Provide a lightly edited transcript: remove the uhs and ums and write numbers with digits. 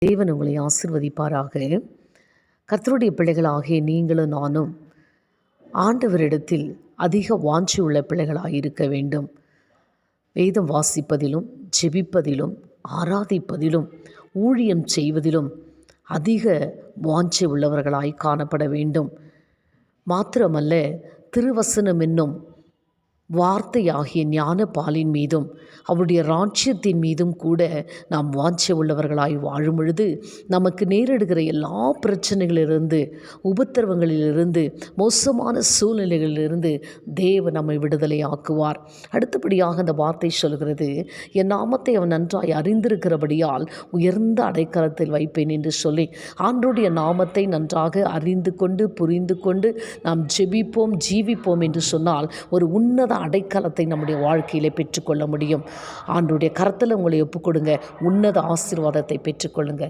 தேவன் உங்களை ஆசிர்வதிப்பாராக. கர்த்தருடைய பிள்ளைகளாகிய நீங்களும் நானும் ஆண்டவரிடத்தில் அதிக வாஞ்சி உள்ள பிள்ளைகளாக இருக்க வேண்டும். வேதம் வாசிப்பதிலும், ஜெபிப்பதிலும், ஆராதிப்பதிலும், ஊழியம் செய்வதிலும் அதிக வாஞ்சி உள்ளவர்களாய் காணப்பட வேண்டும். மாத்திரமல்ல, திருவசனம் என்னும் வார்த்தையாகிய ஞான பாலின் மீதும் அவருடைய ராஜ்யத்தின் மீதும் கூட நாம் வாஞ்சை உள்ளவர்களாய் வாழும் பொழுது நமக்கு நேரிடுகிற எல்லா பிரச்சனைகளிலிருந்து, உபத்திரவங்களிலிருந்து, மோசமான சூழ்நிலைகளிலிருந்து தேவன் நம்மை விடுதலை ஆக்குவார். அடுத்தபடியாக அந்த வார்த்தை சொல்கிறது, என் நாமத்தை அவன் நன்றாய் அறிந்திருக்கிறபடியால் உயர்ந்த அடைக்கலத்தில் வைப்பேன் என்று சொல்லி, ஆண்டவருடைய நாமத்தை நன்றாக அறிந்து கொண்டு புரிந்து கொண்டு நாம் ஜெபிப்போம், ஜீவிப்போம் என்று சொன்னால் ஒரு உன்னத அடைக்கலத்தை நம்முடைய வாழ்க்கையிலே பெற்றுக்கொள்ள முடியும். ஆண்டவருடைய கரத்தில் உங்களை ஒப்புக்கொடுங்க, உன்னத ஆசீர்வாதத்தை பெற்றுக்கொள்ளுங்க.